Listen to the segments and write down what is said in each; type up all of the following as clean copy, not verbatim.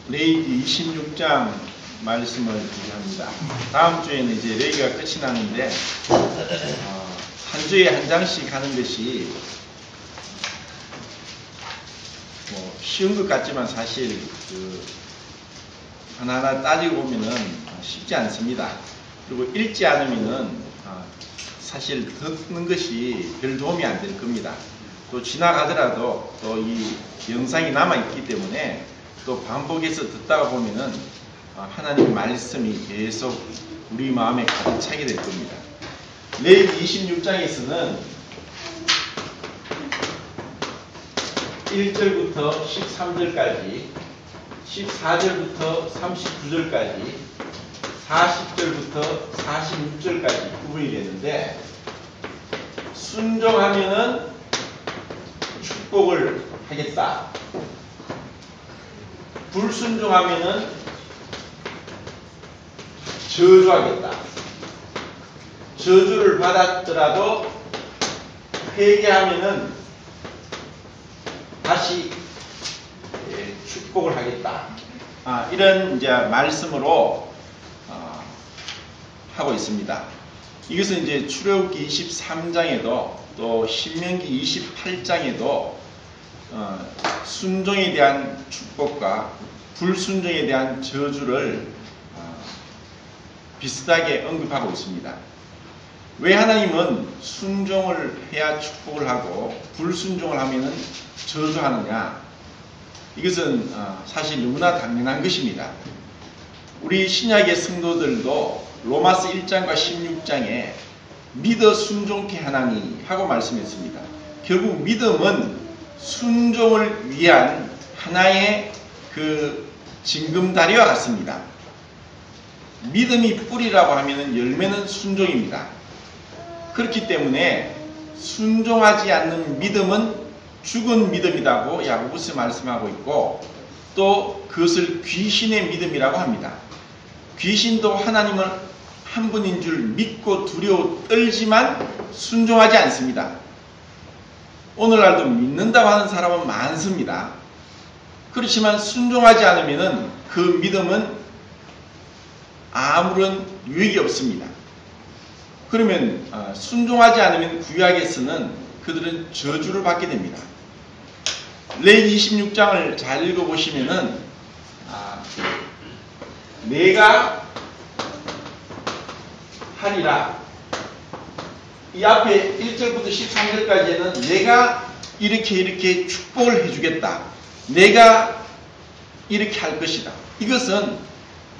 레위기 26장 말씀을 드립니다. 다음 주에는 이제 레위기가 끝이 나는데 한 주에 한 장씩 하는 것이 쉬운 것 같지만 사실 하나하나 따지고 보면은 쉽지 않습니다. 그리고 읽지 않으면은 사실 듣는 것이 별 도움이 안 될 겁니다. 또 지나가더라도 또 이 영상이 남아있기 때문에 또 반복해서 듣다가 보면은 하나님의 말씀이 계속 우리 마음에 가득 차게 될 겁니다. 레위기 26장에서는 1절부터 13절까지, 14절부터 39절까지, 40절부터 46절까지 구분이 되는데, 순종하면은 축복을 하겠다. 불순종하면은 저주하겠다. 저주를 받았더라도 회개하면은 다시 축복을 하겠다. 이런 이제 말씀으로 하고 있습니다. 이것은 이제 출애굽기 23장에도 또 신명기 28장에도 순종에 대한 축복과 불순종에 대한 저주를 비슷하게 언급하고 있습니다. 왜 하나님은 순종을 해야 축복을 하고 불순종을 하면은 저주하느냐? 이것은 사실 너무나 당연한 것입니다. 우리 신약의 성도들도 로마서 1장과 16장에 믿어 순종케 하나니 하고 말씀했습니다. 결국 믿음은 순종을 위한 하나의 그 징검다리와 같습니다. 믿음이 뿌리라고 하면 열매는 순종입니다. 그렇기 때문에 순종하지 않는 믿음은 죽은 믿음이라고 야고보서 말씀하고 있고, 또 그것을 귀신의 믿음이라고 합니다. 귀신도 하나님을 한 분인 줄 믿고 두려워 떨지만 순종하지 않습니다. 오늘날도 믿는다고 하는 사람은 많습니다. 그렇지만 순종하지 않으면 그 믿음은 아무런 유익이 없습니다. 그러면 순종하지 않으면 구약에서는 그들은 저주를 받게 됩니다. 레위기 26장을 잘 읽어보시면은 내가 하리라, 이 앞에 1절부터 13절까지는 내가 이렇게 축복을 해주겠다, 내가 이렇게 할 것이다. 이것은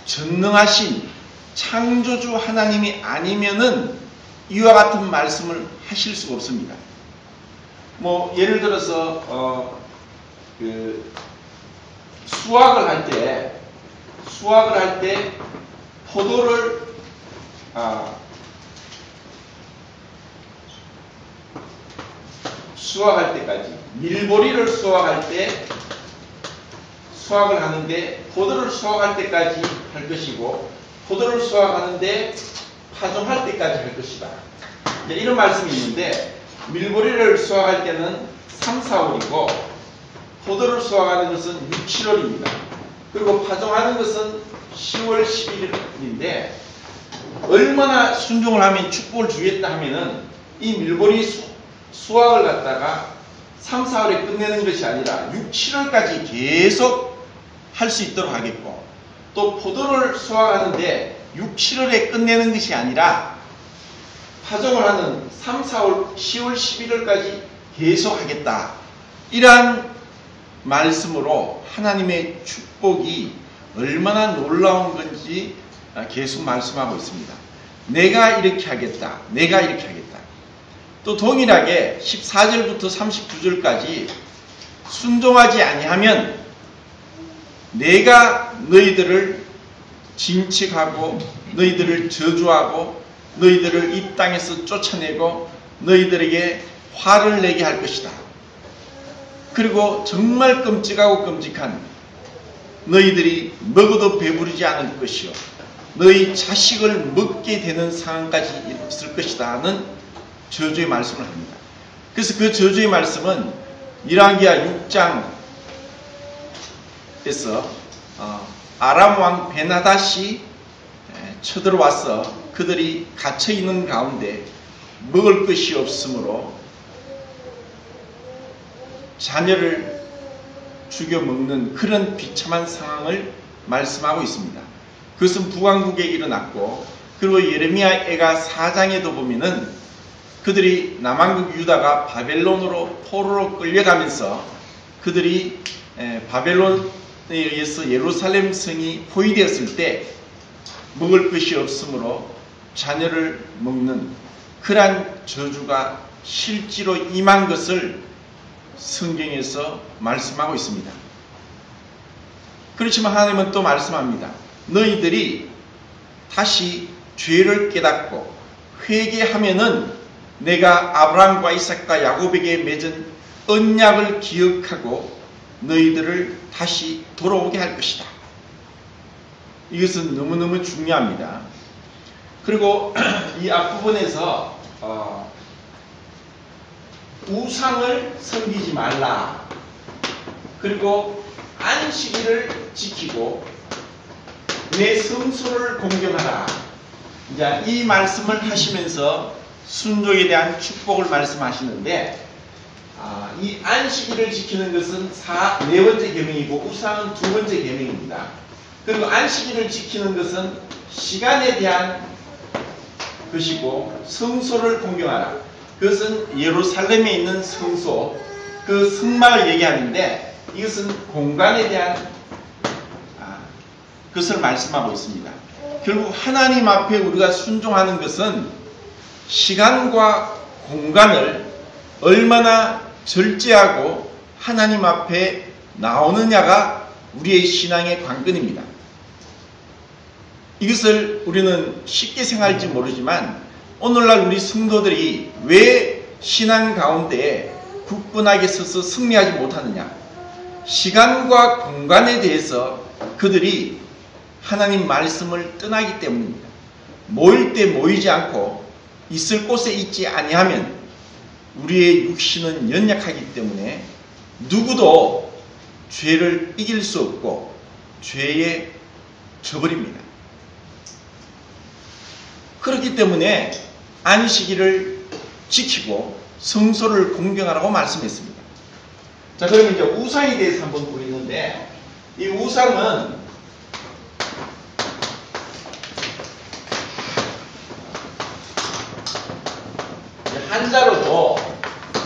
전능하신 창조주 하나님이 아니면은 이와 같은 말씀을 하실 수가 없습니다. 예를 들어서 수확을 할 때 포도를 수확할 때까지, 밀보리를 수확할 때 수확을 하는데 포도를 수확할 때까지 할 것이고, 포도를 수확하는데 파종할 때까지 할 것이다. 이런 말씀이 있는데, 밀보리를 수확할 때는 3, 4월이고 포도를 수확하는 것은 6, 7월입니다. 그리고 파종하는 것은 10월, 11일인데 얼마나 순종을 하면 축복을 주겠다 하면은 이 밀보리 수확을 갖다가 3, 4월에 끝내는 것이 아니라 6, 7월까지 계속 할 수 있도록 하겠고, 또 포도를 수확하는데 6, 7월에 끝내는 것이 아니라 파종을 하는 3, 4월, 10월, 11월까지 계속 하겠다. 이러한 말씀으로 하나님의 축복이 얼마나 놀라운 건지 계속 말씀하고 있습니다. 내가 이렇게 하겠다, 내가 이렇게 하겠다. 또 동일하게 14절부터 39절까지 순종하지 아니하면 내가 너희들을 징칙하고 너희들을 저주하고 너희들을 이 땅에서 쫓아내고 너희들에게 화를 내게 할 것이다. 그리고 정말 끔찍하고 끔찍한, 너희들이 먹어도 배부르지 않을 것이요 너희 자식을 먹게 되는 상황까지 있을 것이다 하는 저주의 말씀을 합니다. 그래서 그 저주의 말씀은 열왕기하 6장에서 아람 왕 베나닷이 쳐들어와서 그들이 갇혀 있는 가운데 먹을 것이 없으므로 자녀를 죽여 먹는 그런 비참한 상황을 말씀하고 있습니다. 그것은 북왕국에 일어났고, 그리고 예레미야애가 4장에도 보면은 그들이 남왕국 유다가 바벨론으로 포로로 끌려가면서 그들이 바벨론에 의해서 예루살렘 성이 포위되었을 때 먹을 것이 없으므로 자녀를 먹는 그러한 저주가 실제로 임한 것을 성경에서 말씀하고 있습니다. 그렇지만 하나님은 또 말씀합니다. 너희들이 다시 죄를 깨닫고 회개하면은 내가 아브라함과 이삭과 야곱에게 맺은 언약을 기억하고 너희들을 다시 돌아오게 할 것이다. 이것은 너무너무 중요합니다. 그리고 이 앞부분에서 우상을 섬기지 말라. 그리고 안식일을 지키고 내 성소를 공경하라. 이제 이 말씀을 하시면서 순종에 대한 축복을 말씀하시는데, 이 안식일을 지키는 것은 네 번째 계명이고 우상은 두 번째 계명입니다. 그리고 안식일을 지키는 것은 시간에 대한 것이고, 성소를 공경하라. 그것은 예루살렘에 있는 성소, 그 성막을 얘기하는데, 이것은 공간에 대한 그것을 말씀하고 있습니다. 결국 하나님 앞에 우리가 순종하는 것은 시간과 공간을 얼마나 절제하고 하나님 앞에 나오느냐가 우리의 신앙의 관건입니다. 이것을 우리는 쉽게 생각할지 모르지만 오늘날 우리 성도들이 왜 신앙 가운데 굳건하게 서서 승리하지 못하느냐? 시간과 공간에 대해서 그들이 하나님 말씀을 떠나기 때문입니다. 모일 때 모이지 않고 있을 곳에 있지 아니하면 우리의 육신은 연약하기 때문에 누구도 죄를 이길 수 없고 죄에 져버립니다. 그렇기 때문에 안식일을 지키고 성소를 공경하라고 말씀했습니다. 자, 그러면 이제 우상에 대해서 한번 보이는데, 이 우상은 한자로도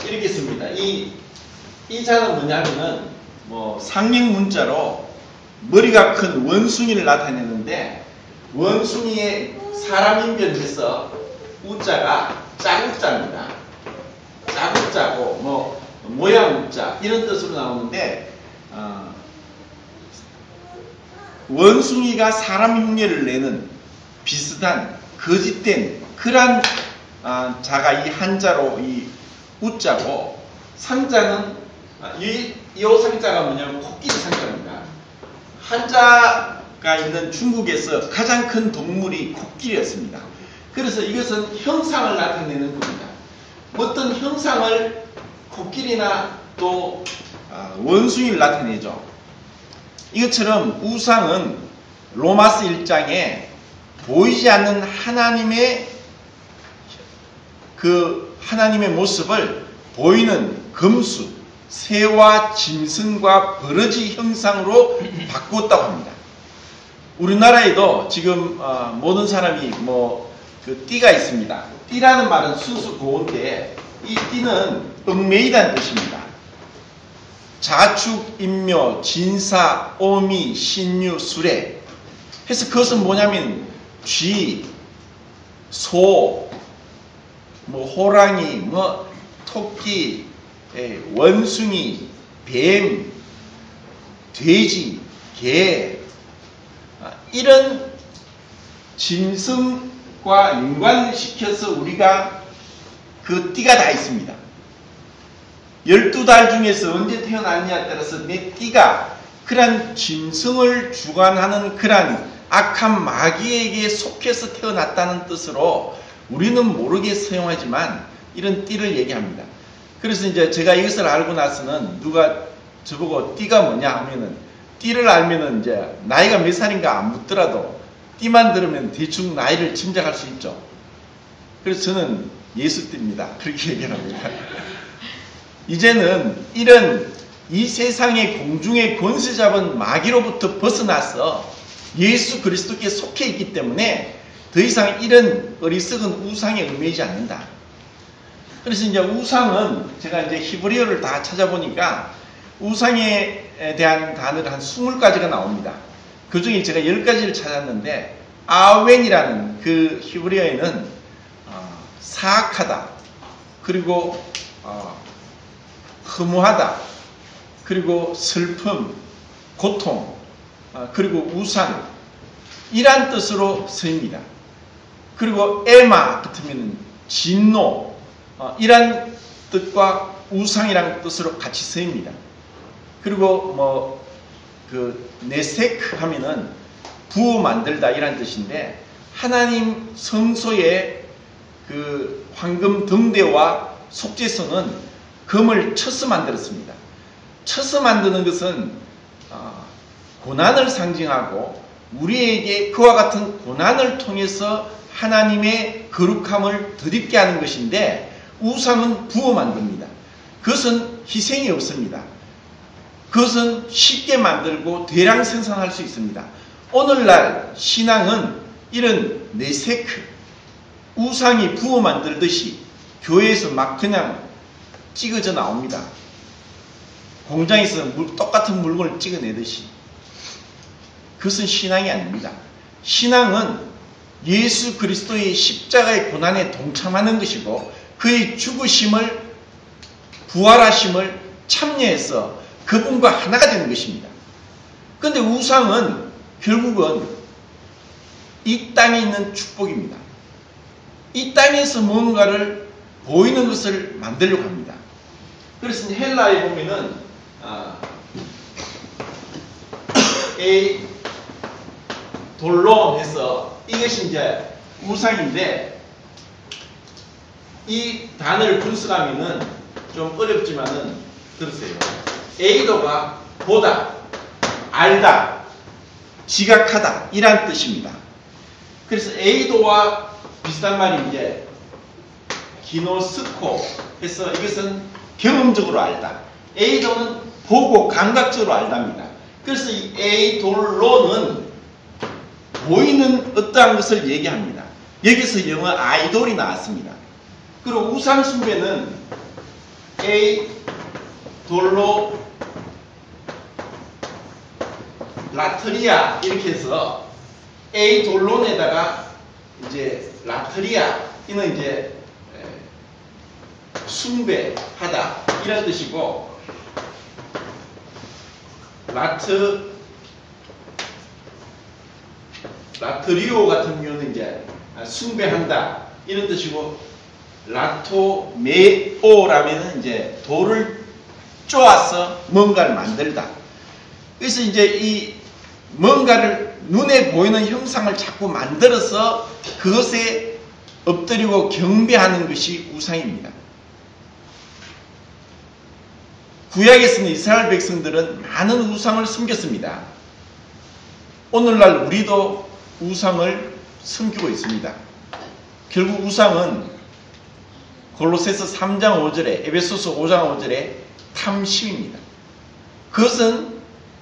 이렇게 씁니다. 이 자는 뭐냐면은 상형 문자로 머리가 큰 원숭이를 나타내는데, 원숭이의 사람 인변해서 우자가 짜국자입니다. 짜국자고 모양 우자 이런 뜻으로 나오는데, 원숭이가 사람 흉내를 내는 비슷한 거짓된 그런 자가 이 한자로 이 우자고, 상자는 이 상자가 뭐냐면 코끼리 상자입니다. 한자가 있는 중국에서 가장 큰 동물이 코끼리였습니다. 그래서 이것은 형상을 나타내는 겁니다. 어떤 형상을 코끼리나 또 원숭이를 나타내죠. 이것처럼 우상은 로마서 1장에 보이지 않는 하나님의 하나님의 모습을 보이는 금수, 새와 짐승과 버러지 형상으로 바꾸었다고 합니다. 우리나라에도 지금 모든 사람이 그 띠가 있습니다. 띠라는 말은 순수 고어인데 이 띠는 얽매이다는 뜻입니다. 자축, 인묘, 진사, 오미, 신유, 수레 해서 그것은 뭐냐면 쥐, 소, 호랑이, 토끼, 원숭이, 뱀, 돼지, 개 이런 짐승과 연관시켜서 우리가 그 띠가 다 있습니다. 12달 중에서 언제 태어났냐에 따라서 내 띠가 그런 짐승을 주관하는 그런 악한 마귀에게 속해서 태어났다는 뜻으로 우리는 모르게 사용하지만 이런 띠를 얘기합니다. 그래서 이제 제가 이것을 알고 나서는 누가 저보고 띠가 뭐냐 하면은, 띠를 알면은 이제 나이가 몇 살인가 안 묻더라도 띠만 들으면 대충 나이를 짐작할 수 있죠. 그래서 저는 예수띠입니다. 그렇게 얘기합니다. 이제는 이런 이 세상의 공중의 권세 잡은 마귀로부터 벗어나서 예수 그리스도께 속해 있기 때문에 더 이상 이런 어리석은 우상에 얽매이지 않는다. 그래서 이제 우상은 제가 이제 히브리어를 다 찾아보니까 우상에 대한 단어가 한 20가지가 나옵니다. 그 중에 제가 10가지를 찾았는데, 아웬이라는 그 히브리어에는 사악하다, 그리고 허무하다, 그리고 슬픔, 고통, 그리고 우상, 이란 뜻으로 쓰입니다. 그리고 에마 같으면 진노, 이란 뜻과 우상이라는 뜻으로 같이 쓰입니다. 그리고 네세크 하면은 부어 만들다 이란 뜻인데, 하나님 성소의 그 황금 등대와 속죄소는 금을 쳐서 만들었습니다. 쳐서 만드는 것은 고난을 상징하고, 우리에게 그와 같은 고난을 통해서 하나님의 거룩함을 덧입게 하는 것인데, 우상은 부어 만듭니다. 그것은 희생이 없습니다. 그것은 쉽게 만들고 대량 생산할 수 있습니다. 오늘날 신앙은 이런 네세크, 우상이 부어 만들듯이 교회에서 막 그냥 찍어져 나옵니다. 공장에서 똑같은 물건을 찍어내듯이. 그것은 신앙이 아닙니다. 신앙은 예수 그리스도의 십자가의 고난에 동참하는 것이고, 그의 죽으심을, 부활하심을 참여해서 그분과 하나가 되는 것입니다. 그런데 우상은 결국은 이 땅에 있는 축복입니다. 이 땅에서 뭔가를 보이는 것을 만들려고 합니다. 그래서 헬라에 보면은 돌로 해서 이것이 이제 우상인데, 이 단어를 분석하면은 좀 어렵지만은 들으세요. 에이도가 보다, 알다, 지각하다 이란 뜻입니다. 그래서 에이도와 비슷한 말이 이제 기노스코 해서 이것은 경험적으로 알다. 에이도는 보고 감각적으로 알답니다. 그래서 이 에이돌로는 보이는 어떠한 것을 얘기합니다. 여기서 영어 아이돌이 나왔습니다. 그리고 우상 숭배는 에이돌로 라트리아 이렇게 해서 에이돌론에다가 이제 라트리아 이는 이제 숭배하다 이런 뜻이고, 라트리오 같은 경우는 이제 숭배한다 이런 뜻이고, 라토메오라면은 이제 돌을 쪼아서 뭔가를 만들다. 그래서 이제 이 뭔가를 눈에 보이는 형상을 자꾸 만들어서 그것에 엎드리고 경배하는 것이 우상입니다. 구약에서는 이스라엘 백성들은 많은 우상을 섬겼습니다. 오늘날 우리도 우상을 섬기고 있습니다. 결국 우상은 골로새서 3장 5절에, 에베소서 5장 5절에 탐심입니다. 그것은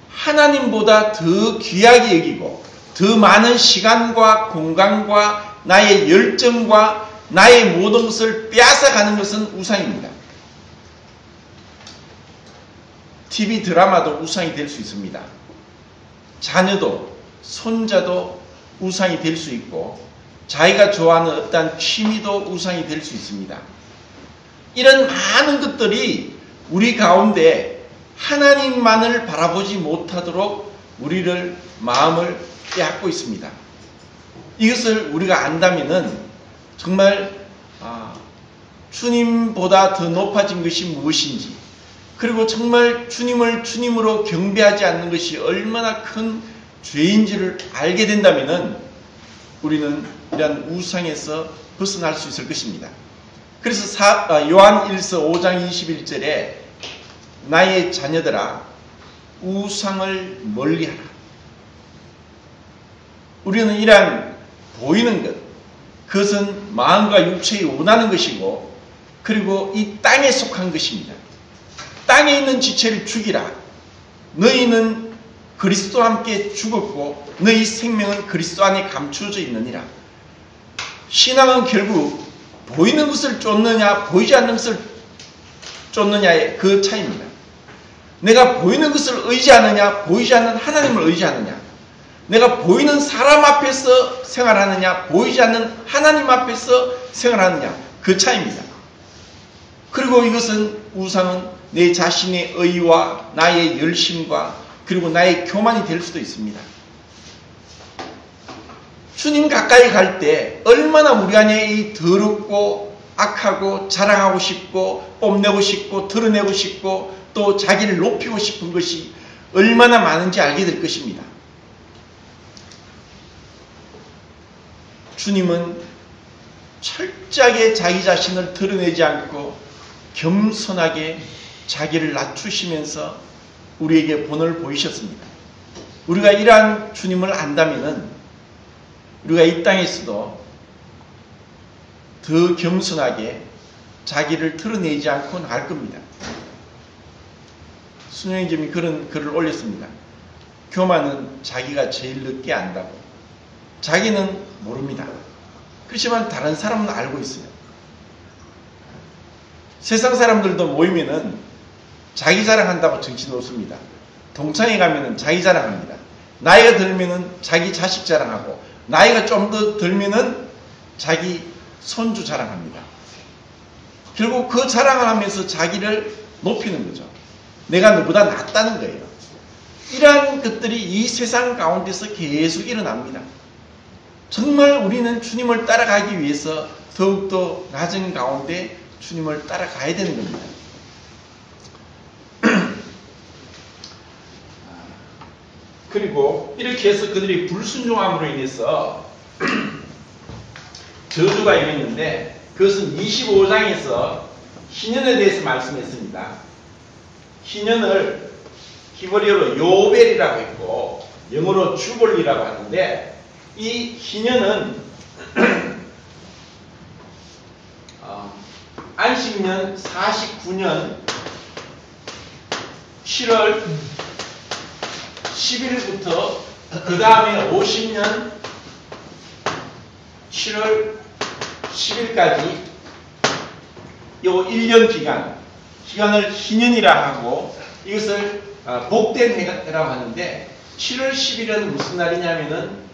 하나님보다 더 귀하게 여기고 더 많은 시간과 공간과 나의 열정과 나의 모든 것을 빼앗아가는 것은 우상입니다. TV 드라마도 우상이 될 수 있습니다. 자녀도, 손자도 우상이 될 수 있고, 자기가 좋아하는 어떤 취미도 우상이 될 수 있습니다. 이런 많은 것들이 우리 가운데 하나님만을 바라보지 못하도록 우리를 마음을 빼앗고 있습니다. 이것을 우리가 안다면은 정말 주님보다 더 높아진 것이 무엇인지, 그리고 정말 주님을 주님으로 경배하지 않는 것이 얼마나 큰 죄인지를 알게 된다면은 우리는 이러한 우상에서 벗어날 수 있을 것입니다. 그래서 요한 1서 5장 21절에 나의 자녀들아 우상을 멀리하라. 우리는 이러한 보이는 것, 그것은 마음과 육체에 원하는 것이고, 그리고 이 땅에 속한 것입니다. 땅에 있는 지체를 죽이라. 너희는 그리스도와 함께 죽었고 너희 생명은 그리스도 안에 감추어져 있느니라. 신앙은 결국 보이는 것을 쫓느냐 보이지 않는 것을 쫓느냐의 그 차이입니다. 내가 보이는 것을 의지하느냐 보이지 않는 하나님을 의지하느냐, 내가 보이는 사람 앞에서 생활하느냐 보이지 않는 하나님 앞에서 생활하느냐, 그 차이입니다. 그리고 이것은 우상은 내 자신의 의와 나의 열심과 그리고 나의 교만이 될 수도 있습니다. 주님 가까이 갈 때 얼마나 우리 안에 이 더럽고 악하고 자랑하고 싶고 뽐내고 싶고 드러내고 싶고 또 자기를 높이고 싶은 것이 얼마나 많은지 알게 될 것입니다. 주님은 철저하게 자기 자신을 드러내지 않고 겸손하게 자기를 낮추시면서 우리에게 본을 보이셨습니다. 우리가 이러한 주님을 안다면은 우리가 이 땅에서도 더 겸손하게 자기를 드러내지 않고 나갈 겁니다. 순영님이 그런 글을 올렸습니다. 교만은 자기가 제일 늦게 안다고. 자기는 모릅니다. 그렇지만 다른 사람은 알고 있어요. 세상 사람들도 모이면은 자기 자랑한다고 정신없습니다. 동창회 가면은 자기 자랑합니다. 나이가 들면은 자기 자식 자랑하고, 나이가 좀 더 들면은 자기 손주 자랑합니다. 결국 그 자랑을 하면서 자기를 높이는 거죠. 내가 너보다 낫다는 거예요. 이러한 것들이 이 세상 가운데서 계속 일어납니다. 정말 우리는 주님을 따라가기 위해서 더욱더 낮은 가운데 주님을 따라가야 되는 겁니다. 그리고 이렇게 해서 그들이 불순종함으로 인해서 저주가 임했는데, 그것은 25장에서 희년에 대해서 말씀했습니다. 희년을 히브리어로 요벨이라고 했고 영어로 주볼리라고 하는데, 이 희년은 안식년 49년 7월 10일부터 그 다음에 50년 7월 10일까지 요 1년 기간을 희년이라 하고, 이것을 복된 해라고 하는데, 7월 10일은 무슨 날이냐면은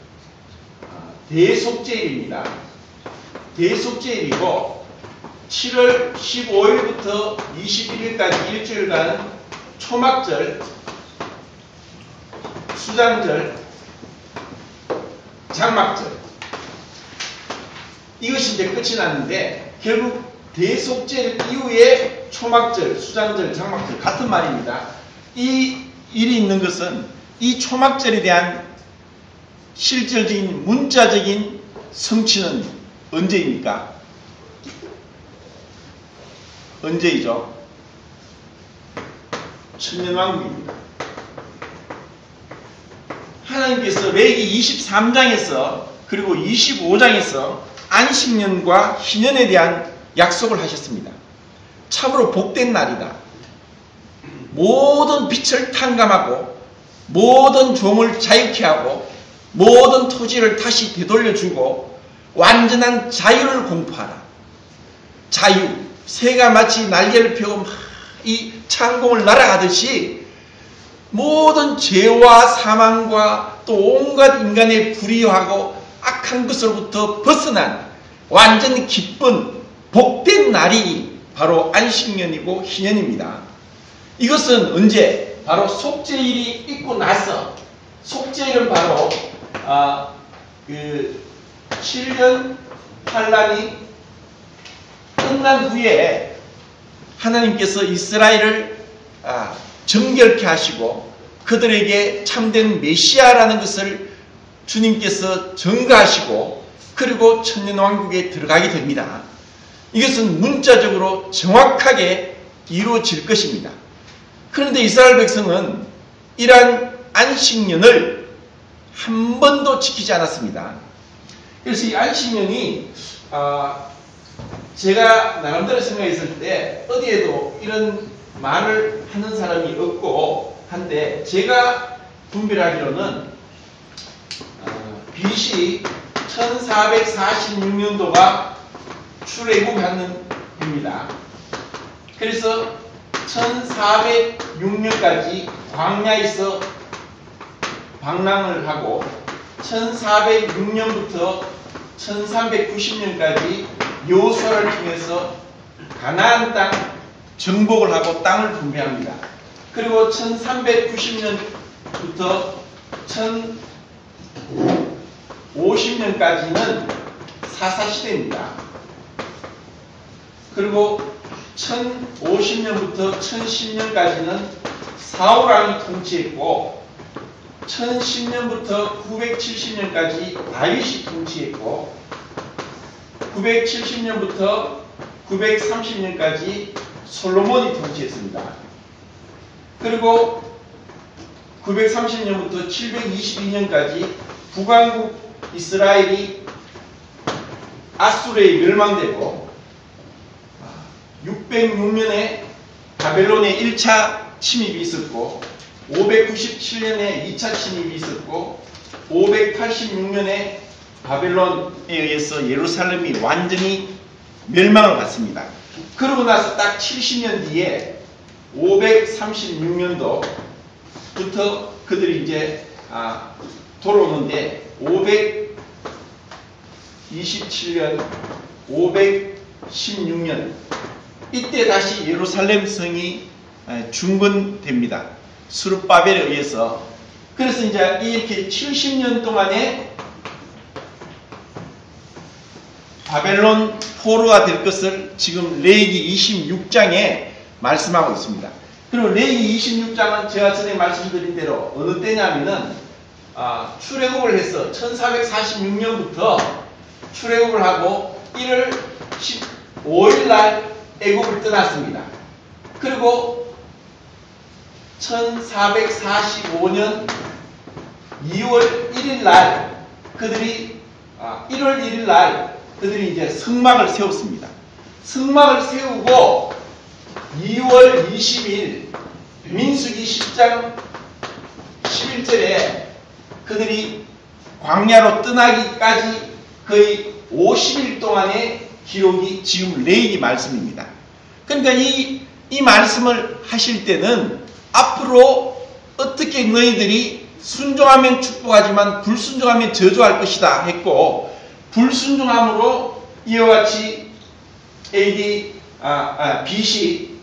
대속죄일입니다. 대속죄일이고 7월 15일부터 21일까지 일주일간 초막절, 수장절, 장막절, 이것이 이제 끝이 났는데, 결국 대속죄일 이후에 초막절, 수장절, 장막절 같은 말입니다. 이 일이 있는 것은 이 초막절에 대한 실질적인 문자적인 성취는 언제입니까? 언제이죠? 천년왕국입니다. 하나님께서 레위기 23장에서 그리고 25장에서 안식년과 희년에 대한 약속을 하셨습니다. 참으로 복된 날이다. 모든 빛을 탕감하고 모든 종을 자유케 하고 모든 토지를 다시 되돌려주고 완전한 자유를 공포하라. 자유, 새가 마치 날개를 펴고 이 창공을 날아가듯이 모든 죄와 사망과 또 온갖 인간의 불의하고 악한 것으로부터 벗어난 완전히 기쁜 복된 날이 바로 안식년이고 희년입니다. 이것은 언제? 바로 속죄일이 있고 나서, 속죄일은 바로 7년 환란이 끝난 후에 하나님께서 이스라엘을 정결케 하시고 그들에게 참된 메시아라는 것을 주님께서 증거하시고 그리고 천년왕국에 들어가게 됩니다. 이것은 문자적으로 정확하게 이루어질 것입니다. 그런데 이스라엘 백성은 이러한 안식년을 한 번도 지키지 않았습니다. 그래서 이 안식년이 제가 나름대로 생각했을 때 어디에도 이런 말을 하는 사람이 없고 한데, 제가 분별하기로는 BC 1446년도가 출애굽하는 해입니다. 그래서 1406년까지 광야에서 방랑을 하고 1406년부터 1390년까지 여호수아를 통해서 가나안 땅 정복을 하고 땅을 분배합니다. 그리고 1390년부터 1050년까지는 사사시대입니다. 그리고 1050년부터 1010년까지는 사울왕이 통치했고, 1010년부터 970년까지 다윗이 통치했고, 970년부터 930년까지 솔로몬이 통치했습니다. 그리고 930년부터 722년까지 북왕국 이스라엘이 아수르에 멸망되고, 606년에 바벨론의 1차 침입이 있었고, 597년에 2차 침입이 있었고, 586년에 바벨론에 의해서 예루살렘이 완전히 멸망을 받습니다. 그러고 나서 딱 70년 뒤에 536년도부터 그들이 이제 돌아오는데, 527년, 516년 이때 다시 예루살렘 성이 중건됩니다. 스룹바벨에 의해서. 그래서 이제 이렇게 70년 동안에 바벨론 포로가 될 것을 지금 레위기 26장에 말씀하고 있습니다. 그리고 레위기 26장은 제가 전에 말씀드린 대로 어느 때냐면은 출애굽을 해서 1446년부터 출애굽을 하고 1월 15일 날 애굽을 떠났습니다. 그리고 1445년 2월 1일 날 그들이 1월 1일 날 그들이 이제 성막을 세웠습니다. 성막을 세우고 2월 20일 민수기 10장 11절에 그들이 광야로 떠나기까지 거의 50일 동안의 기록이 지금 레위기 말씀입니다. 그러니까 이 말씀을 하실 때는 앞으로 어떻게 너희들이 순종하면 축복하지만 불순종하면 저주할 것이다 했고, 불순종함으로 이와 같이 BC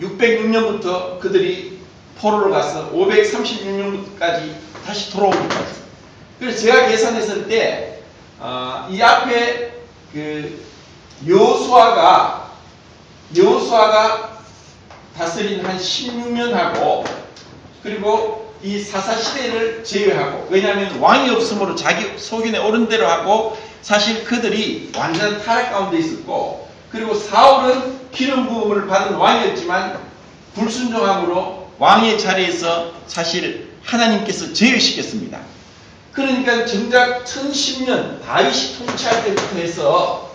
606년부터 그들이 포로로 가서 536년까지 다시 돌아오기까지. 그래서 제가 계산했을 때 이 앞에 그 여호수아가 다스린 한 16년하고, 그리고 이 사사시대를 제외하고, 왜냐하면 왕이 없으므로 자기 소견에 옳은 대로 하고, 사실 그들이 완전 타락 가운데 있었고, 그리고 사울은 기름 부음을 받은 왕이었지만 불순종함으로 왕의 자리에서 사실 하나님께서 제외시켰습니다. 그러니까 정작 1010년 다윗이 통치할 때부터 해서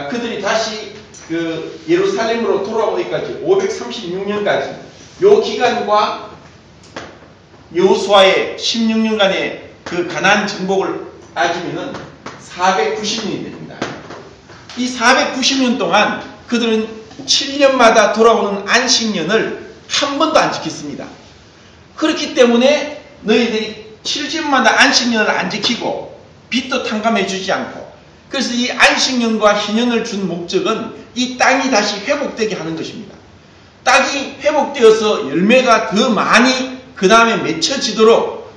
그들이 다시 그 예루살렘으로 돌아오기까지 536년까지 요 기간과 여호수아의 16년간의 그 가나안 정복을 따지면은 490년이 됩니다. 이 490년 동안 그들은 7년마다 돌아오는 안식년을 한 번도 안 지켰습니다. 그렇기 때문에 너희들이 7년마다 안식년을 안 지키고 빚도 탕감해 주지 않고, 그래서 이 안식년과 희년을 준 목적은 이 땅이 다시 회복되게 하는 것입니다. 땅이 회복되어서 열매가 더 많이 그 다음에 맺혀지도록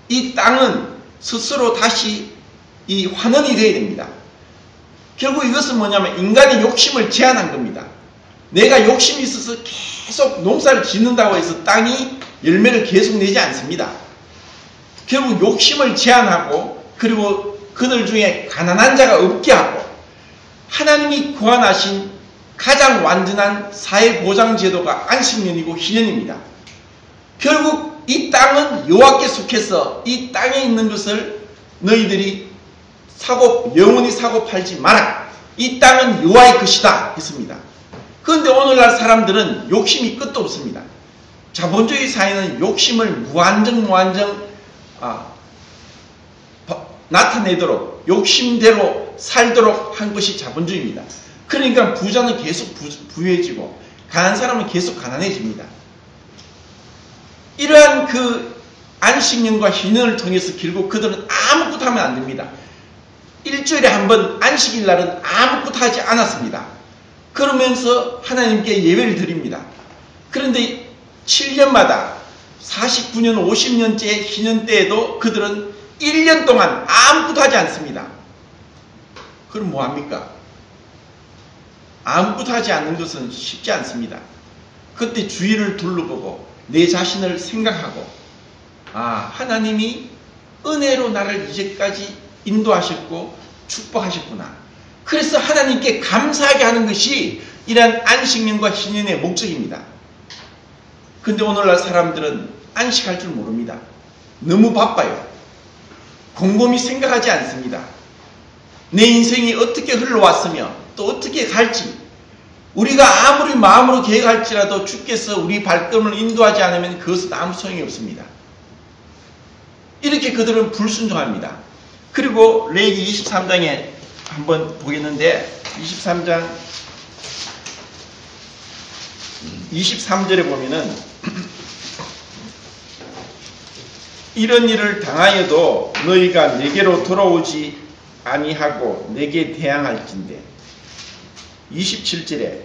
이 땅은 스스로 다시 이 환원이 되어야 됩니다. 결국 이것은 뭐냐면 인간의 욕심을 제한한 겁니다. 내가 욕심이 있어서 계속 농사를 짓는다고 해서 땅이 열매를 계속 내지 않습니다. 결국 욕심을 제한하고, 그리고 그들 중에 가난한 자가 없게 하고, 하나님이 고안하신 가장 완전한 사회보장제도가 안식년이고 희년입니다. 결국 이 땅은 여호와께 속해서 이 땅에 있는 것을 너희들이 영원히 사고 팔지 마라. 이 땅은 여호와의 것이다 했습니다. 그런데 오늘날 사람들은 욕심이 끝도 없습니다. 자본주의 사회는 욕심을 무한정 나타내도록 욕심대로 살도록 한 것이 자본주의입니다. 그러니까 부자는 계속 부유해지고 가난한 사람은 계속 가난해집니다. 이러한 그 안식년과 희년을 통해서 결국 그들은 아무것도 하면 안 됩니다. 일주일에 한 번 안식일 날은 아무것도 하지 않았습니다. 그러면서 하나님께 예배를 드립니다. 그런데 7년마다 49년 50년째 희년 때에도 그들은 1년 동안 아무것도 하지 않습니다. 그럼 뭐합니까? 아무것도 하지 않는 것은 쉽지 않습니다. 그때 주위를 둘러보고 내 자신을 생각하고 하나님이 은혜로 나를 이제까지 인도하셨고 축복하셨구나. 그래서 하나님께 감사하게 하는 것이 이러한 안식년과 희년의 목적입니다. 근데 오늘날 사람들은 안식할 줄 모릅니다. 너무 바빠요. 곰곰이 생각하지 않습니다. 내 인생이 어떻게 흘러왔으며 또 어떻게 갈지, 우리가 아무리 마음으로 계획할지라도 주께서 우리 발걸음을 인도하지 않으면 그것은 아무 소용이 없습니다. 이렇게 그들은 불순종합니다. 그리고 레위기 23장에 한번 보겠는데 23장 23절에 보면은 이런 일을 당하여도 너희가 내게로 돌아오지 아니하고 내게 대항할진대. 27절에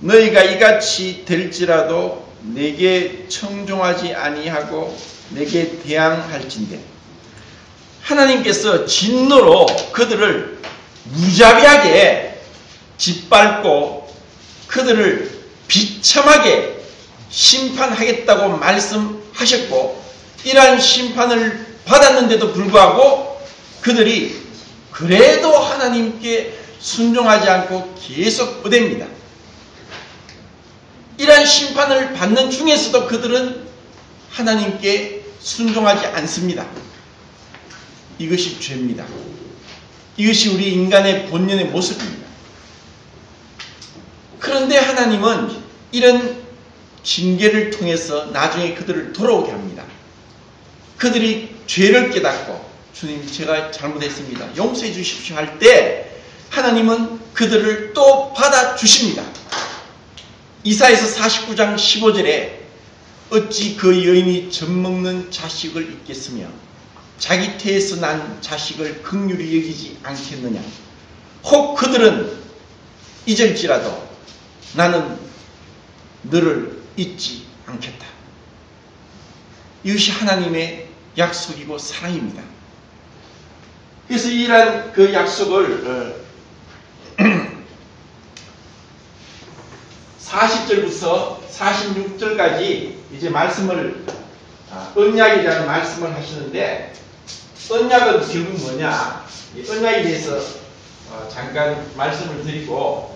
너희가 이같이 될지라도 내게 청종하지 아니하고 내게 대항할진대. 하나님께서 진노로 그들을 무자비하게 짓밟고 그들을 비참하게 심판하겠다고 말씀하셨고, 이러한 심판을 받았는데도 불구하고 그들이 그래도 하나님께 순종하지 않고 계속 어댑니다. 이러한 심판을 받는 중에서도 그들은 하나님께 순종하지 않습니다. 이것이 죄입니다. 이것이 우리 인간의 본연의 모습입니다. 그런데 하나님은 이런 징계를 통해서 나중에 그들을 돌아오게 합니다. 그들이 죄를 깨닫고 주님 제가 잘못했습니다. 용서해 주십시오 할 때 하나님은 그들을 또 받아주십니다. 이사야서 49장 15절에 어찌 그 여인이 젖먹는 자식을 잊겠으며 자기 태에서 난 자식을 긍휼히 여기지 않겠느냐. 혹 그들은 잊을지라도 나는 너를 잊지 않겠다. 이것이 하나님의 약속이고 사랑입니다. 그래서 이러한 그 약속을 40절부터 46절까지 이제 말씀을 언약에 대한 말씀을 하시는데, 언약은 결국 뭐냐? 이 언약에 대해서 잠깐 말씀을 드리고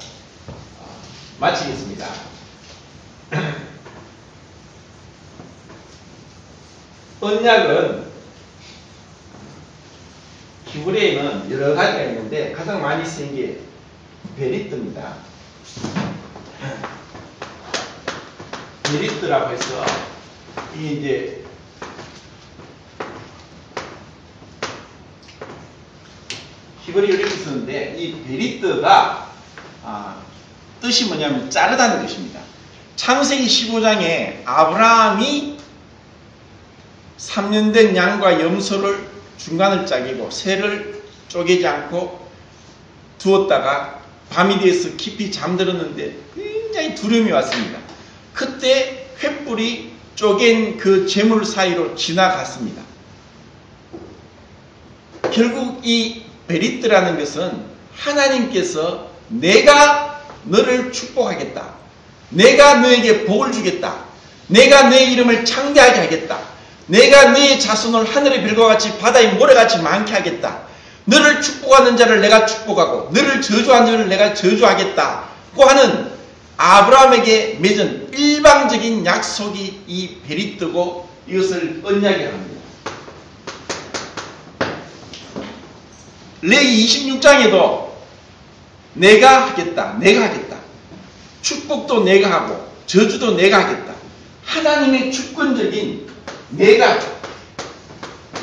마치겠습니다. 언약은 히브리어에는 여러 가지가 있는데 가장 많이 쓰인 게 베리트입니다. 베리트라고 해서 이게 이제 히브리어를 이렇게 쓰는데 이 베리트가 뜻이 뭐냐면 자르다는 뜻입니다. 창세기 15장에 아브라함이 3년 된 양과 염소를 중간을 짜기고 새를 쪼개지 않고 두었다가 밤이 되어서 깊이 잠들었는데 굉장히 두려움이 왔습니다. 그때 횃불이 쪼갠 그 재물 사이로 지나갔습니다. 결국 이 베리트라는 것은 하나님께서 내가 너를 축복하겠다. 내가 너에게 복을 주겠다. 내가 내 이름을 창대하게 하겠다. 내가 너의 자손을 하늘의 별과 같이 바다의 모래같이 많게 하겠다. 너를 축복하는 자를 내가 축복하고 너를 저주하는 자를 내가 저주하겠다고 하는 아브라함에게 맺은 일방적인 약속이 이 베리트고 이것을 언약이라고 합니다. 레위 26장에도 내가 하겠다. 축복도 내가 하고 저주도 내가 하겠다. 하나님의 주권적인 내가,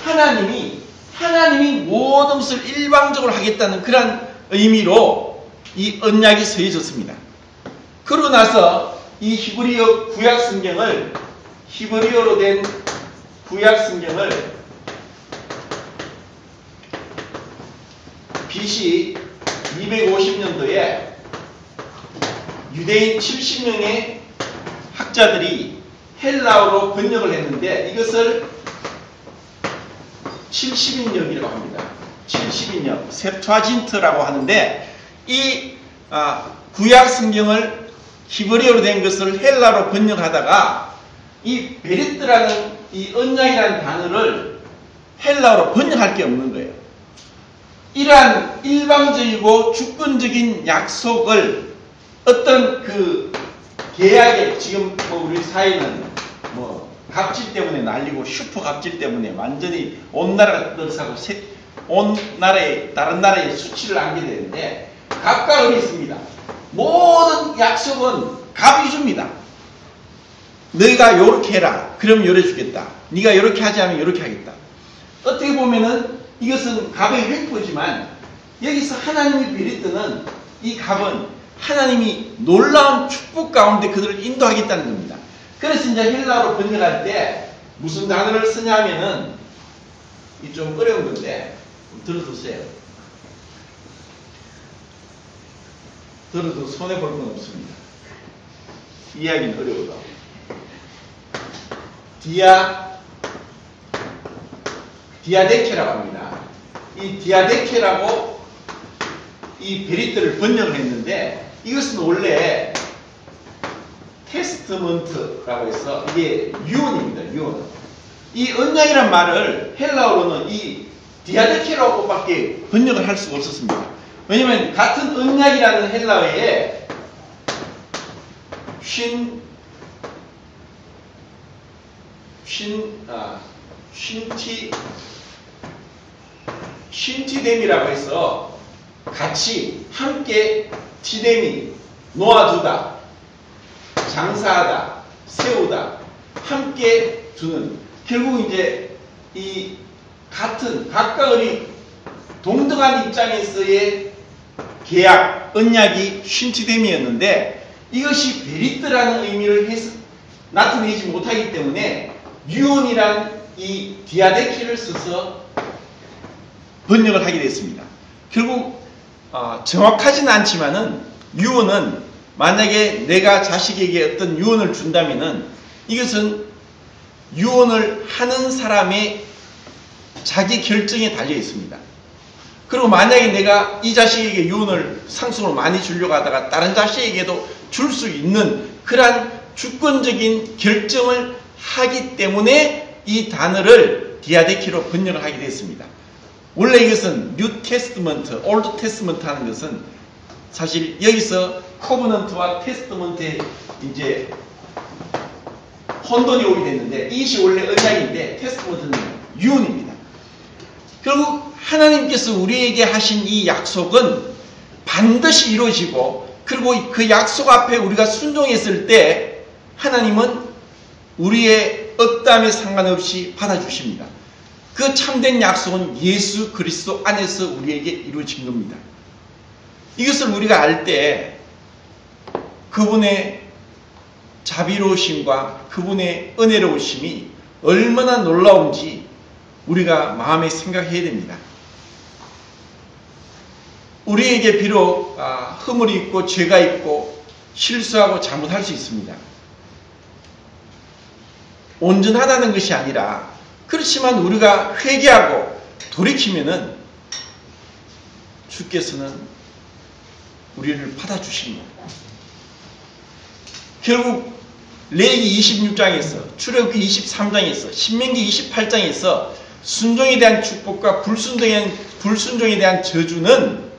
하나님이 모든 것을 일방적으로 하겠다는 그런 의미로 이 언약이 서해졌습니다. 그러고 나서 이 히브리어 구약 성경을, 히브리어로 된 구약 성경을 BC 250년도에 유대인 70명의 학자들이 헬라어로 번역을 했는데 이것을 70인역이라고 합니다. 70인역, 셉투아진트라고 하는데 이 구약 성경을 히브리어로 된 것을 헬라로 번역하다가 이 베리트라는 이 언약이라는 단어를 헬라어로 번역할 게 없는 거예요. 이러한 일방적이고 주권적인 약속을 어떤 그 계약에 지금 우리 사회는 갑질 때문에 난리고 슈퍼 갑질 때문에 완전히 온 나라가 떡사고 온 나라에 다른 나라에 수치를 안게 되는데 갑과 을이 있습니다. 모든 약속은 갑이 줍니다. 너희가 요렇게 해라. 그럼 요래 주겠다. 네가 요렇게 하지 않으면 요렇게 하겠다. 어떻게 보면은 이것은 갑의 횡포지만 여기서 하나님의 베리트는 이 갑은 하나님이 놀라운 축복 가운데 그들을 인도하겠다는 겁니다. 그래서 이제 헬라어로 번역할 때 무슨 단어를 쓰냐면은 이 좀 어려운 건데 들어두세요. 들어도 손해 볼 건 없습니다. 이해하기는 어려워도. 디아데케라고 합니다. 이 디아데케라고 이 베리트를 번역을 했는데 이것은 원래 테스트먼트라고 해서 이게 유언입니다. 유언. 이 언약이란 말을 헬라어로는 이 디아데케라고밖에 번역을 할 수가 없었습니다. 왜냐하면 같은 언약이라는 헬라어에 쉰티뎀이라고 해서 같이 함께 티뎀이 놓아두다, 장사하다, 세우다, 함께 두는, 결국 이제 이 같은 각각 을이 동등한 입장에서의 계약, 언약이 쉰티뎀이었는데 이것이 베리트라는 의미를 나타내지 못하기 때문에 유언이란 이 디아데키를 써서 번역을 하게 됐습니다. 결국 정확하지는 않지만은 유언은 만약에 내가 자식에게 어떤 유언을 준다면은 이것은 유언을 하는 사람의 자기 결정에 달려 있습니다. 그리고 만약에 내가 이 자식에게 유언을 상속을 많이 주려고 하다가 다른 자식에게도 줄 수 있는 그러한 주권적인 결정을 하기 때문에 이 단어를 디아데키로 번역을 하게 됐습니다. 원래 이것은 뉴 테스트먼트, 올드 테스트먼트 하는 것은 사실 여기서 코버넌트와 테스트먼트에 이제 혼돈이 오게 됐는데 이것이 원래 언약인데 테스트먼트는 유언입니다. 결국 하나님께서 우리에게 하신 이 약속은 반드시 이루어지고 그리고 그 약속 앞에 우리가 순종했을 때 하나님은 우리의 업담에 상관없이 받아주십니다. 그 참된 약속은 예수 그리스도 안에서 우리에게 이루어진 겁니다. 이것을 우리가 알 때 그분의 자비로우심과 그분의 은혜로우심이 얼마나 놀라운지 우리가 마음에 생각해야 됩니다. 우리에게 비록 허물이 있고 죄가 있고 실수하고 잘못할 수 있습니다. 온전하다는 것이 아니라 그렇지만 우리가 회개하고 돌이키면은 주께서는 우리를 받아주십니다. 결국 레위기 26장에서 출애굽기 23장에서 신명기 28장에서 순종에 대한 축복과 불순종에 대한 저주는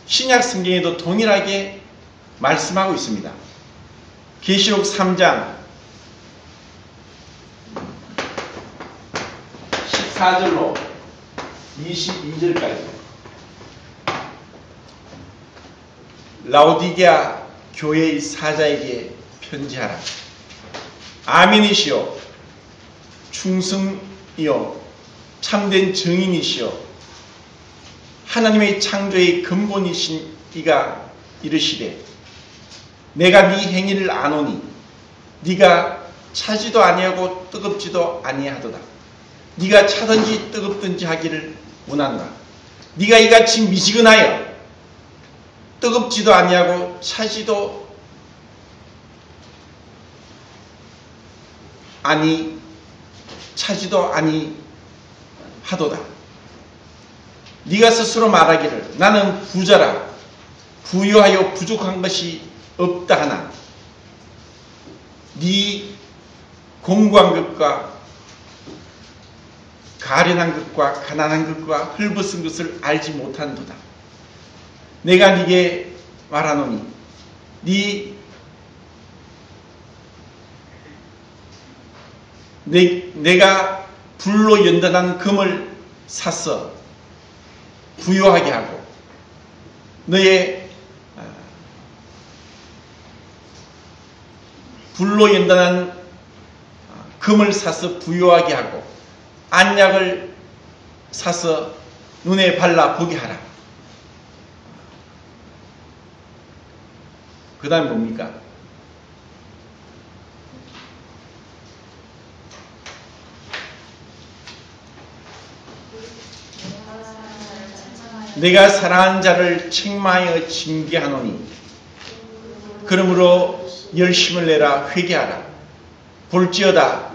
신약 성경에도 동일하게 말씀하고 있습니다. 계시록 3장 14절로 22절까지 라오디게아 교회의 사자에게 편지하라. 아멘이시여 충성이여 참된 증인이시여 하나님의 창조의 근본이신 이가 이르시되 내가 네 행위를 아노니 네가 차지도 아니하고 뜨겁지도 아니하도다. 네가 차든지 뜨겁든지 하기를 원한다. 네가 이같이 미지근하여 뜨겁지도 아니하고 차지도 아니하도다. 네가 스스로 말하기를 나는 부자라 부유하여 부족한 것이 없다 하나 네 공고한 것과 가련한 것과 가난한 것과 헐벗은 것을 알지 못한도다. 내가 네게 말하노니 내가 불로 연단한 금을 사서 부유하게 하고 너의 불로 연단한 금을 사서 부유하게 하고 안약을 사서 눈에 발라 보게 하라. 그 다음 뭡니까? 내가 사랑하는 자를 책망하여 징계하노니 그러므로 열심을 내라 회개하라. 볼지어다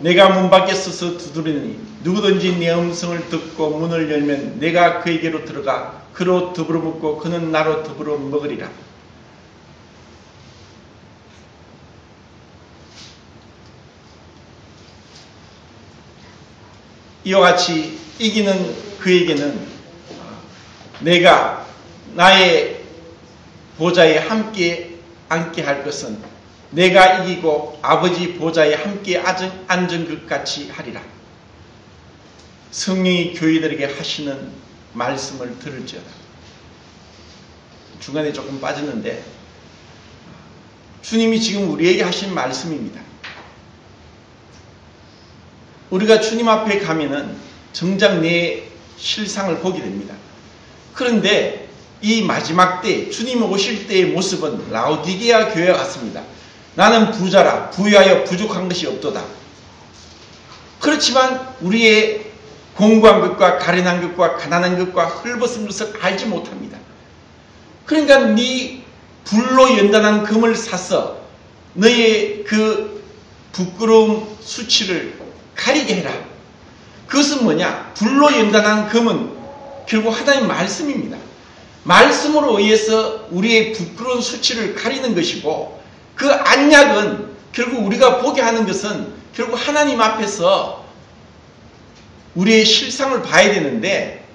내가 문 밖에 서서 두드리니 누구든지 내 음성을 듣고 문을 열면 내가 그에게로 들어가 그로 더불어 먹고 그는 나로 더불어 먹으리라. 이와 같이 이기는 그에게는 내가 나의 보좌에 함께 앉게 할 것은 내가 이기고 아버지 보좌에 함께 앉은 것 같이 하리라. 성령이 교회들에게 하시는 말씀을 들을지어다. 중간에 조금 빠졌는데 주님이 지금 우리에게 하신 말씀입니다. 우리가 주님 앞에 가면은 정작 내 실상을 보게 됩니다. 그런데 이 마지막 때 주님 오실 때의 모습은 라오디게아 교회와 같습니다. 나는 부자라 부유하여 부족한 것이 없도다. 그렇지만 우리의 공고한 것과 가련한 것과 가난한 것과 헐벗은 것을 알지 못합니다. 그러니까 네 불로 연단한 금을 사서 너의 그 부끄러움 수치를 가리게 해라. 그것은 뭐냐? 불로 연단한 금은 결국 하나님 말씀입니다. 말씀으로 의해서 우리의 부끄러운 수치를 가리는 것이고 그 안약은 결국 우리가 보게 하는 것은 결국 하나님 앞에서 우리의 실상을 봐야 되는데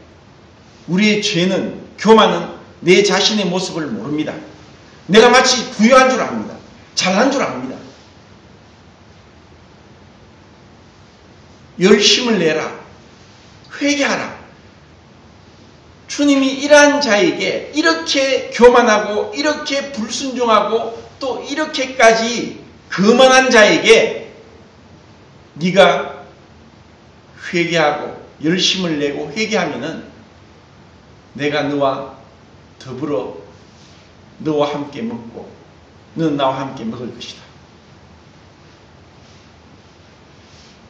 우리의 죄는 교만은 내 자신의 모습을 모릅니다. 내가 마치 부유한 줄 압니다. 잘난 줄 압니다. 열심을 내라. 회개하라. 주님이 이러한 자에게 이렇게 교만하고 이렇게 불순종하고 또 이렇게까지 거만한 자에게 네가 회개하고 열심을 내고 회개하면은 내가 너와 더불어 너와 함께 먹고 너는 나와 함께 먹을 것이다.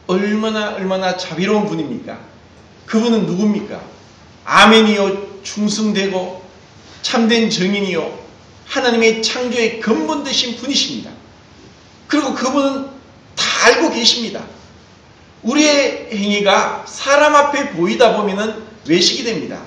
얼마나 자비로운 분입니까? 그분은 누굽니까? 아멘이요 충성되고 참된 증인이요 하나님의 창조의 근본 되신 분이십니다. 그리고 그분은 다 알고 계십니다. 우리의 행위가 사람 앞에 보이다 보면은 외식이 됩니다.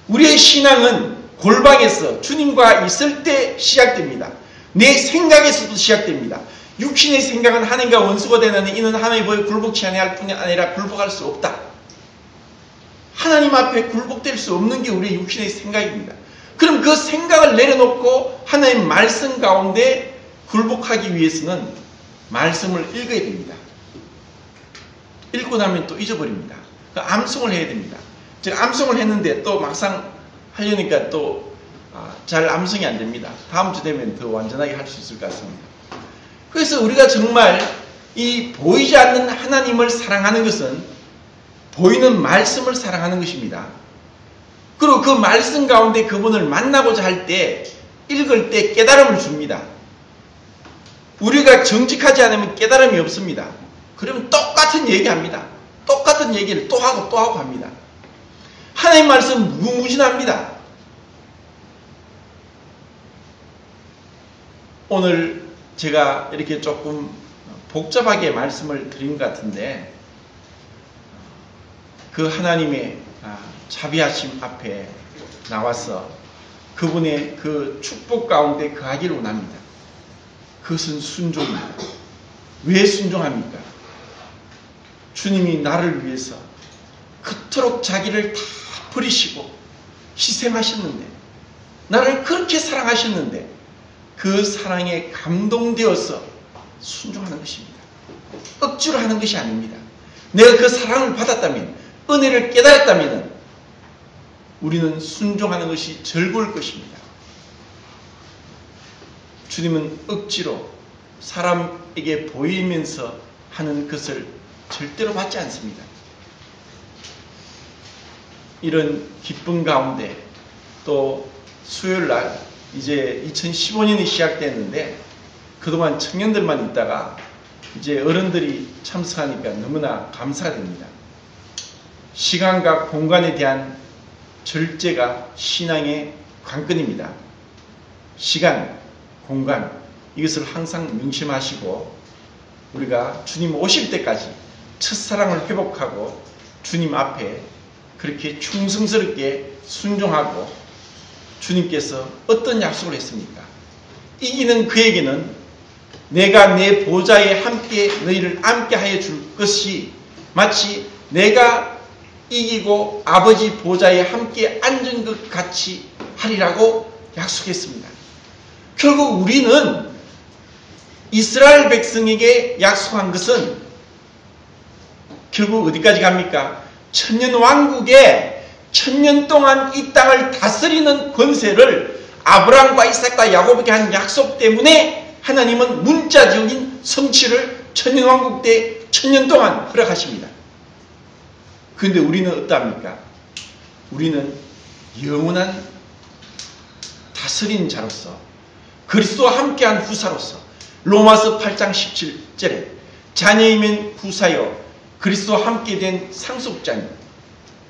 우리의 신앙은 골방에서 주님과 있을 때 시작됩니다. 내 생각에서도 시작됩니다. 육신의 생각은 하나님과 원수가 되는 이는 하나님의 보에 굴복치 아니할 뿐이 아니라 굴복할 수 없다. 하나님 앞에 굴복될 수 없는 게 우리의 육신의 생각입니다. 그럼 그 생각을 내려놓고 하나님 말씀 가운데 굴복하기 위해서는 말씀을 읽어야 됩니다. 읽고 나면 또 잊어버립니다. 암송을 해야 됩니다. 제가 암송을 했는데 또 막상 하려니까 또 잘 암송이 안 됩니다. 다음 주 되면 더 완전하게 할 수 있을 것 같습니다. 그래서 우리가 정말 이 보이지 않는 하나님을 사랑하는 것은 보이는 말씀을 사랑하는 것입니다. 그리고 그 말씀 가운데 그분을 만나고자 할 때, 읽을 때 깨달음을 줍니다. 우리가 정직하지 않으면 깨달음이 없습니다. 그러면 똑같은 얘기합니다. 똑같은 얘기를 또 하고 또 하고 합니다. 하나님 말씀 무궁무진합니다. 오늘 제가 이렇게 조금 복잡하게 말씀을 드린 것 같은데, 그 하나님의 자비하심 앞에 나와서 그분의 그 축복 가운데 거하기를 원합니다. 그것은 순종입니다. 왜 순종합니까? 주님이 나를 위해서 그토록 자기를 다 버리시고 희생하셨는데, 나를 그렇게 사랑하셨는데 그 사랑에 감동되어서 순종하는 것입니다. 억지로 하는 것이 아닙니다. 내가 그 사랑을 받았다면, 은혜를 깨달았다면 우리는 순종하는 것이 즐거울 것입니다. 주님은 억지로 사람에게 보이면서 하는 것을 절대로 받지 않습니다. 이런 기쁨 가운데 또 수요일날 이제 2015년이 시작됐는데 그동안 청년들만 있다가 이제 어른들이 참석하니까 너무나 감사가 됩니다. 시간과 공간에 대한 절제가 신앙의 관건입니다. 시간, 공간, 이것을 항상 명심하시고 우리가 주님 오실 때까지 첫사랑을 회복하고 주님 앞에 그렇게 충성스럽게 순종하고, 주님께서 어떤 약속을 했습니까? 이기는 그에게는 내가 내 보좌에 함께 너희를 함께 하여 줄 것이 마치 내가 이기고 아버지 보좌에 함께 앉은 것 같이 하리라고 약속했습니다. 결국 우리는 이스라엘 백성에게 약속한 것은 결국 어디까지 갑니까? 천년왕국에 천년 동안 이 땅을 다스리는 권세를 아브라함과 이삭과 야곱에게 한 약속 때문에 하나님은 문자적인 성취를 천년왕국 때 천년 동안 허락하십니다. 그런데 우리는 어떠합니까? 우리는 영원한 다스린 자로서, 그리스도와 함께한 후사로서, 로마서 8장 17절에 자녀이면 후사여 그리스도와 함께 된 상속자니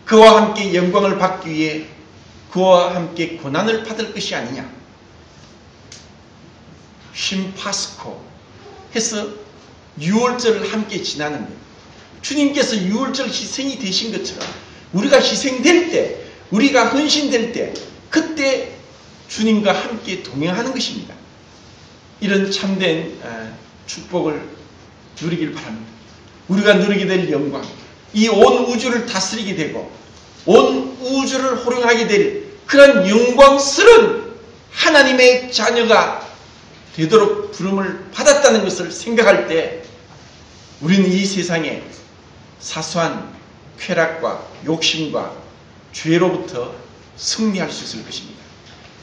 그와 함께 영광을 받기 위해 그와 함께 고난을 받을 것이 아니냐. 쉼파스코 해서 유월절을 함께 지나는 것. 주님께서 유월절 희생이 되신 것처럼 우리가 희생될 때, 우리가 헌신될 때, 그때 주님과 함께 동행하는 것입니다. 이런 참된 축복을 누리길 바랍니다. 우리가 누리게 될 영광, 이 온 우주를 다스리게 되고 온 우주를 호령하게 될 그런 영광스러운 하나님의 자녀가 되도록 부름을 받았다는 것을 생각할 때 우리는 이 세상에 사소한 쾌락과 욕심과 죄로부터 승리할 수 있을 것입니다.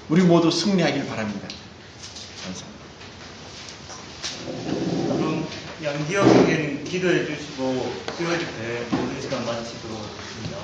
우리 모두 승리하길 바랍니다. 감사합니다. 그럼 양기혁 교수님 기도해 주시고 수요일 때 모든 시간 마치도록 하겠습니다.